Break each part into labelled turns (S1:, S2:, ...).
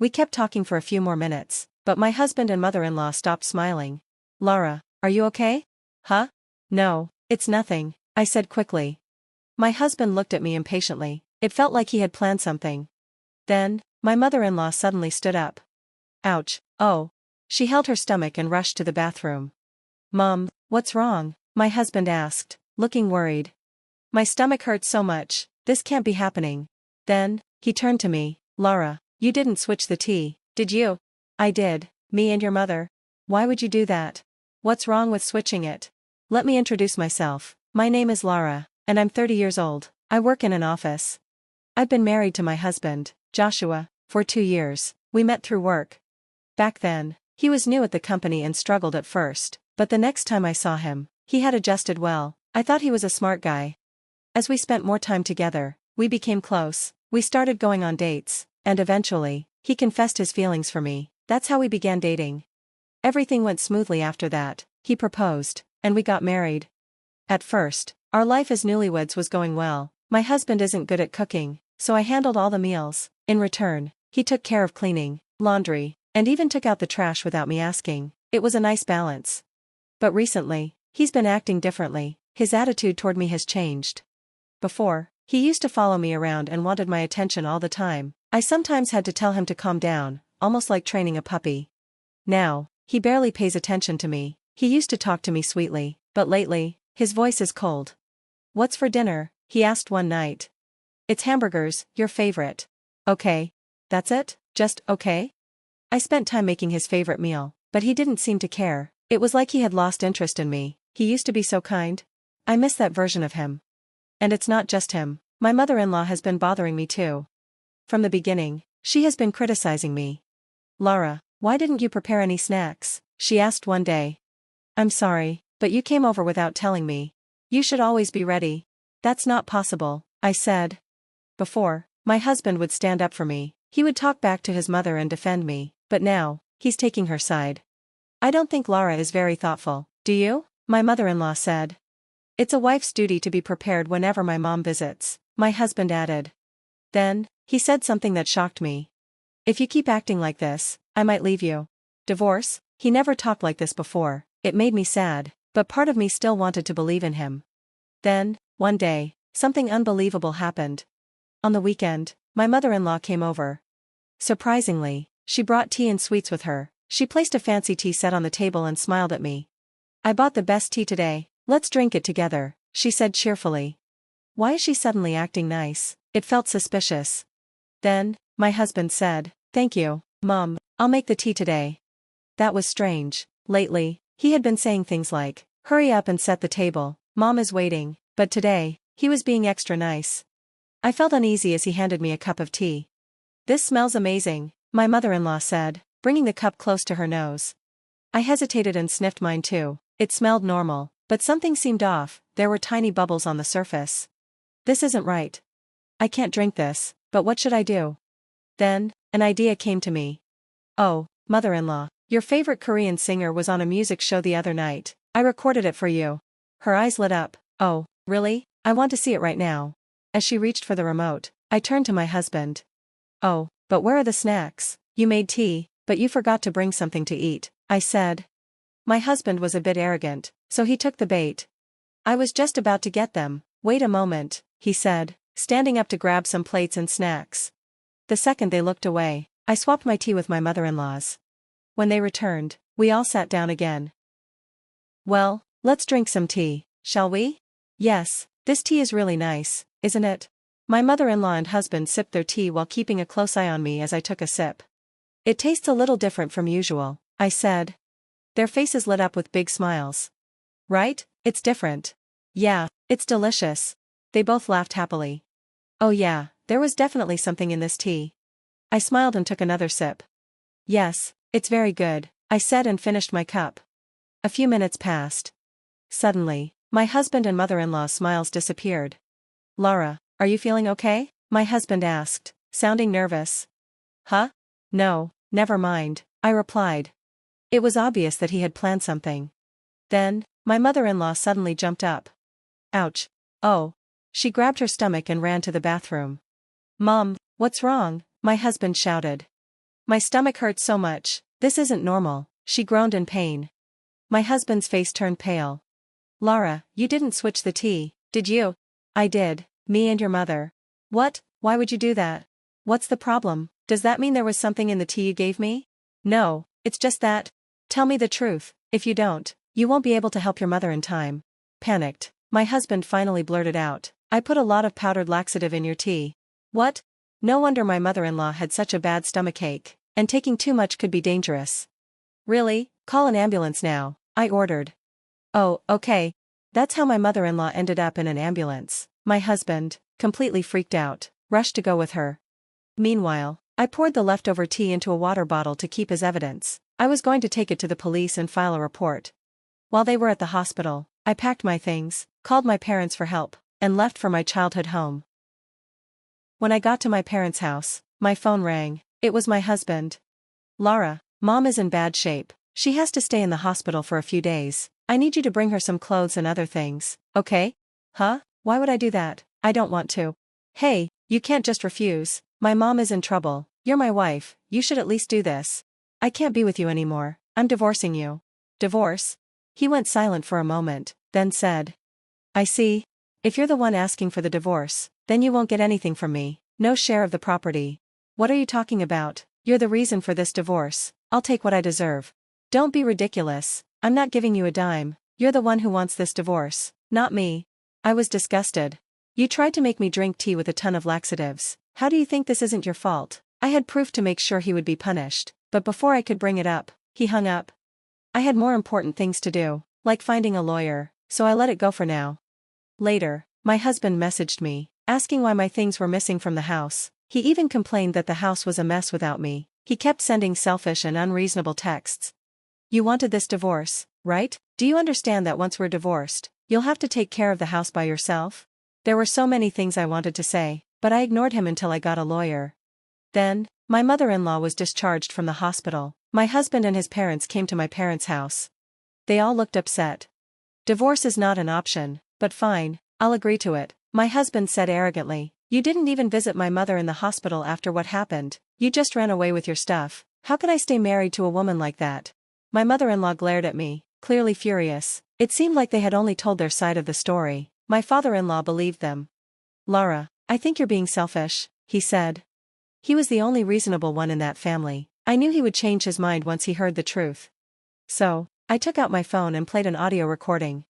S1: We kept talking for a few more minutes, but my husband and mother-in-law stopped smiling. Lara, are you okay? Huh? No, it's nothing, I said quickly. My husband looked at me impatiently. It felt like he had planned something. Then, my mother-in-law suddenly stood up. Ouch, oh. She held her stomach and rushed to the bathroom. Mom, what's wrong? My husband asked, looking worried. My stomach hurts so much, this can't be happening. Then, he turned to me. Lara, you didn't switch the tea, did you? I did. Me and your mother? Why would you do that? What's wrong with switching it? Let me introduce myself. My name is Lara, and I'm 30 years old. I work in an office. I've been married to my husband, Joshua, for 2 years. We met through work. Back then, he was new at the company and struggled at first, but the next time I saw him, he had adjusted well. I thought he was a smart guy. As we spent more time together, we became close. We started going on dates, and eventually, he confessed his feelings for me. That's how we began dating. Everything went smoothly after that. He proposed, and we got married. At first, our life as newlyweds was going well. My husband isn't good at cooking, so I handled all the meals. In return, he took care of cleaning, laundry, and even took out the trash without me asking. It was a nice balance. But recently, he's been acting differently. His attitude toward me has changed. Before, he used to follow me around and wanted my attention all the time. I sometimes had to tell him to calm down, almost like training a puppy. Now, he barely pays attention to me. He used to talk to me sweetly, but lately, his voice is cold. What's for dinner? He asked one night. It's hamburgers, your favorite. Okay. That's it? Just okay? I spent time making his favorite meal, but he didn't seem to care. It was like he had lost interest in me. He used to be so kind. I miss that version of him. And it's not just him. My mother-in-law has been bothering me too. From the beginning, she has been criticizing me. Lara, why didn't you prepare any snacks? She asked one day. I'm sorry, but you came over without telling me. You should always be ready. That's not possible, I said. Before, my husband would stand up for me. He would talk back to his mother and defend me, but now, he's taking her side. I don't think Lara is very thoughtful, do you? My mother-in-law said. It's a wife's duty to be prepared whenever my mom visits, my husband added. Then, he said something that shocked me. If you keep acting like this, I might leave you. Divorce? He never talked like this before. It made me sad, but part of me still wanted to believe in him. Then, one day, something unbelievable happened. On the weekend, my mother-in-law came over. Surprisingly, she brought tea and sweets with her. She placed a fancy tea set on the table and smiled at me. I bought the best tea today. Let's drink it together, she said cheerfully. Why is she suddenly acting nice? It felt suspicious. Then, my husband said, Thank you, Mom, I'll make the tea today. That was strange. Lately, he had been saying things like, hurry up and set the table, Mom is waiting, but today, he was being extra nice. I felt uneasy as he handed me a cup of tea. This smells amazing, my mother-in-law said, bringing the cup close to her nose. I hesitated and sniffed mine too. It smelled normal, but something seemed off. There were tiny bubbles on the surface. This isn't right. I can't drink this, but what should I do? Then, an idea came to me. Oh, mother-in-law, your favorite Korean singer was on a music show the other night. I recorded it for you. Her eyes lit up. Oh, really? I want to see it right now. As she reached for the remote, I turned to my husband. Oh, but where are the snacks? You made tea, but you forgot to bring something to eat, I said. My husband was a bit arrogant, so he took the bait. I was just about to get them. Wait a moment, he said, standing up to grab some plates and snacks. The second they looked away, I swapped my tea with my mother-in-law's. When they returned, we all sat down again. Well, let's drink some tea, shall we? Yes, this tea is really nice, isn't it? My mother-in-law and husband sipped their tea while keeping a close eye on me as I took a sip. It tastes a little different from usual, I said. Their faces lit up with big smiles. Right? It's different. Yeah, it's delicious. They both laughed happily. Oh yeah, there was definitely something in this tea. I smiled and took another sip. Yes, it's very good, I said and finished my cup. A few minutes passed. Suddenly, my husband and mother-in-law's smiles disappeared. Lara, are you feeling okay? My husband asked, sounding nervous. Huh? No, never mind, I replied. It was obvious that he had planned something. Then, my mother-in-law suddenly jumped up. Ouch. Oh. She grabbed her stomach and ran to the bathroom. Mom, what's wrong? My husband shouted. My stomach hurts so much. This isn't normal, she groaned in pain. My husband's face turned pale. Lara, you didn't switch the tea, did you? I did, me and your mother. What? Why would you do that? What's the problem? Does that mean there was something in the tea you gave me? No, it's just that. Tell me the truth, if you don't, you won't be able to help your mother in time. Panicked, my husband finally blurted out, I put a lot of powdered laxative in your tea. What? No wonder my mother-in-law had such a bad stomachache, and taking too much could be dangerous. Really? Call an ambulance now, I ordered. Oh, okay. That's how my mother-in-law ended up in an ambulance. My husband, completely freaked out, rushed to go with her. Meanwhile, I poured the leftover tea into a water bottle to keep as evidence. I was going to take it to the police and file a report. While they were at the hospital, I packed my things, called my parents for help, and left for my childhood home. When I got to my parents' house, my phone rang. It was my husband. Lara, Mom is in bad shape. She has to stay in the hospital for a few days. I need you to bring her some clothes and other things, okay? Huh? Why would I do that? I don't want to. Hey, you can't just refuse. My mom is in trouble. You're my wife, you should at least do this. I can't be with you anymore. I'm divorcing you. Divorce? He went silent for a moment, then said. I see. If you're the one asking for the divorce, then you won't get anything from me. No share of the property. What are you talking about? You're the reason for this divorce. I'll take what I deserve. Don't be ridiculous. I'm not giving you a dime. You're the one who wants this divorce, not me. I was disgusted. You tried to make me drink tea with a ton of laxatives. How do you think this isn't your fault? I had proof to make sure he would be punished, but before I could bring it up, he hung up. I had more important things to do, like finding a lawyer, so I let it go for now. Later, my husband messaged me, asking why my things were missing from the house. He even complained that the house was a mess without me. He kept sending selfish and unreasonable texts. You wanted this divorce, right? Do you understand that once we're divorced, you'll have to take care of the house by yourself? There were so many things I wanted to say, but I ignored him until I got a lawyer. Then, my mother-in-law was discharged from the hospital. My husband and his parents came to my parents' house. They all looked upset. Divorce is not an option, but fine, I'll agree to it, my husband said arrogantly. You didn't even visit my mother in the hospital after what happened. You just ran away with your stuff. How can I stay married to a woman like that? My mother-in-law glared at me, clearly furious. It seemed like they had only told their side of the story. My father-in-law believed them. Lara, I think you're being selfish, he said. He was the only reasonable one in that family. I knew he would change his mind once he heard the truth. So, I took out my phone and played an audio recording.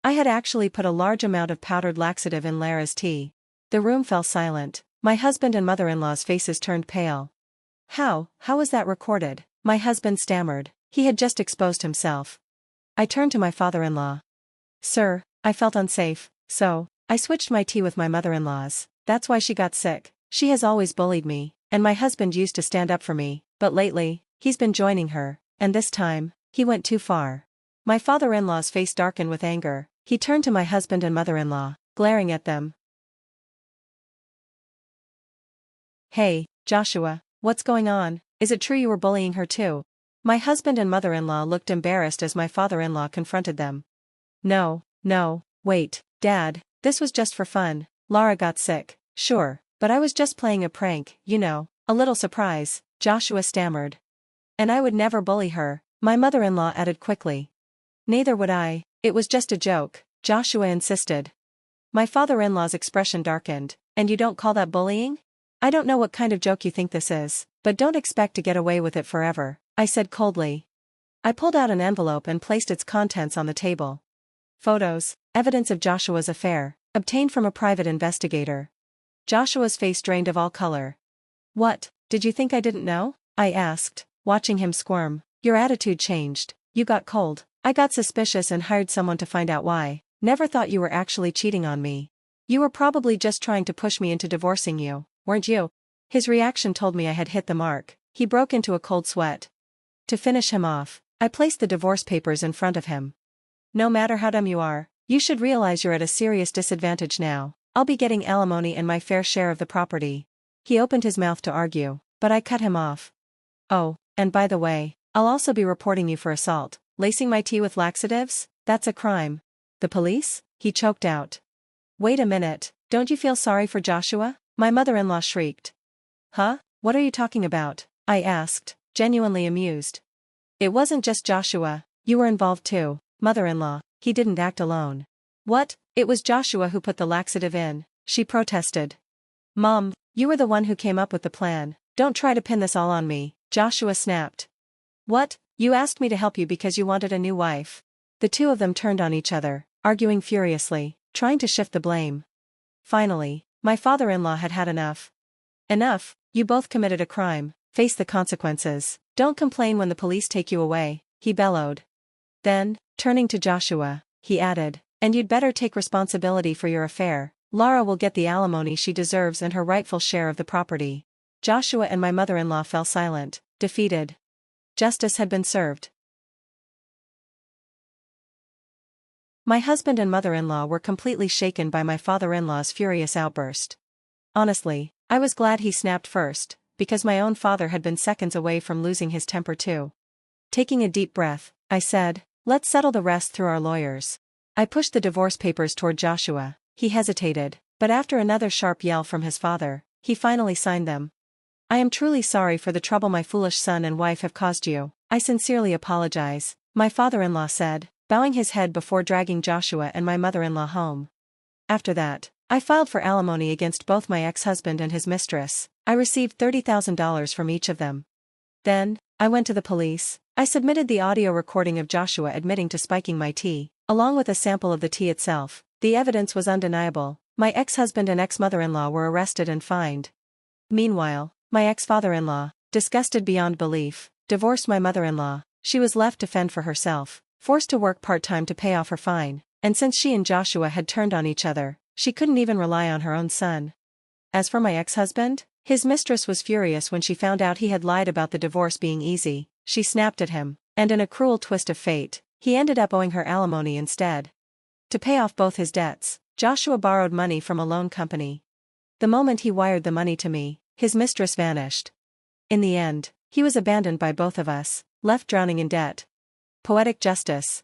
S1: I had actually put a large amount of powdered laxative in Lara's tea. The room fell silent. My husband and mother-in-law's faces turned pale. How was that recorded? My husband stammered. He had just exposed himself. I turned to my father-in-law. Sir, I felt unsafe, so I switched my tea with my mother-in-law's. That's why she got sick. She has always bullied me, and my husband used to stand up for me, but lately, he's been joining her, and this time, he went too far. My father-in-law's face darkened with anger. He turned to my husband and mother-in-law, glaring at them. Hey, Joshua, what's going on? Is it true you were bullying her too? My husband and mother-in-law looked embarrassed as my father-in-law confronted them. No, wait, Dad, this was just for fun. Lara got sick, sure, but I was just playing a prank, you know, a little surprise, Joshua stammered. And I would never bully her, my mother-in-law added quickly. Neither would I, it was just a joke, Joshua insisted. My father-in-law's expression darkened. And you don't call that bullying? I don't know what kind of joke you think this is, but don't expect to get away with it forever, I said coldly. I pulled out an envelope and placed its contents on the table. Photos, evidence of Joshua's affair, obtained from a private investigator. Joshua's face drained of all color. What, did you think I didn't know? I asked, watching him squirm. Your attitude changed, you got cold. I got suspicious and hired someone to find out why. Never thought you were actually cheating on me. You were probably just trying to push me into divorcing you, weren't you? His reaction told me I had hit the mark. He broke into a cold sweat. To finish him off, I placed the divorce papers in front of him. No matter how dumb you are, you should realize you're at a serious disadvantage now. I'll be getting alimony and my fair share of the property. He opened his mouth to argue, but I cut him off. Oh, and by the way, I'll also be reporting you for assault. Lacing my tea with laxatives? That's a crime. The police? He choked out. Wait a minute, don't you feel sorry for Joshua? My mother-in-law shrieked. Huh? What are you talking about? I asked, genuinely amused. It wasn't just Joshua, you were involved too, mother-in-law, he didn't act alone. What? It was Joshua who put the laxative in, she protested. Mom, you were the one who came up with the plan, don't try to pin this all on me, Joshua snapped. What? You asked me to help you because you wanted a new wife. The two of them turned on each other, arguing furiously, trying to shift the blame. Finally, my father-in-law had had enough. Enough, you both committed a crime, face the consequences, don't complain when the police take you away, he bellowed. Then, turning to Joshua, he added, and you'd better take responsibility for your affair. Lara will get the alimony she deserves and her rightful share of the property. Joshua and my mother-in-law fell silent, defeated. Justice had been served. My husband and mother-in-law were completely shaken by my father-in-law's furious outburst. Honestly, I was glad he snapped first, because my own father had been seconds away from losing his temper too. Taking a deep breath, I said, let's settle the rest through our lawyers. I pushed the divorce papers toward Joshua. He hesitated, but after another sharp yell from his father, he finally signed them. I am truly sorry for the trouble my foolish son and wife have caused you. I sincerely apologize, my father-in-law said, bowing his head before dragging Joshua and my mother-in-law home. After that, I filed for alimony against both my ex-husband and his mistress. I received $30,000 from each of them. Then, I went to the police. I submitted the audio recording of Joshua admitting to spiking my tea, along with a sample of the tea itself. The evidence was undeniable. My ex-husband and ex-mother-in-law were arrested and fined. Meanwhile, my ex-father-in-law, disgusted beyond belief, divorced my mother-in-law. She was left to fend for herself, forced to work part-time to pay off her fine, and since she and Joshua had turned on each other, she couldn't even rely on her own son. As for my ex-husband, his mistress was furious when she found out he had lied about the divorce being easy. She snapped at him, and in a cruel twist of fate, he ended up owing her alimony instead. To pay off both his debts, Joshua borrowed money from a loan company. The moment he wired the money to me, his mistress vanished. In the end, he was abandoned by both of us, left drowning in debt. Poetic justice.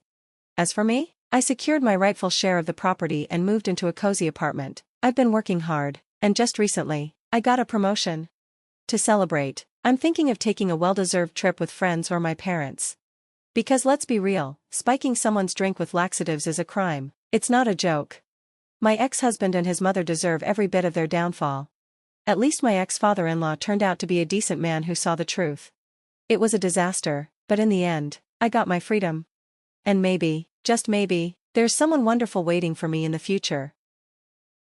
S1: As for me, I secured my rightful share of the property and moved into a cozy apartment. I've been working hard, and just recently, I got a promotion. To celebrate, I'm thinking of taking a well-deserved trip with friends or my parents. Because let's be real, spiking someone's drink with laxatives is a crime, it's not a joke. My ex-husband and his mother deserve every bit of their downfall. At least my ex-father-in-law turned out to be a decent man who saw the truth. It was a disaster, but in the end, I got my freedom. And maybe, just maybe, there's someone wonderful waiting for me in the future.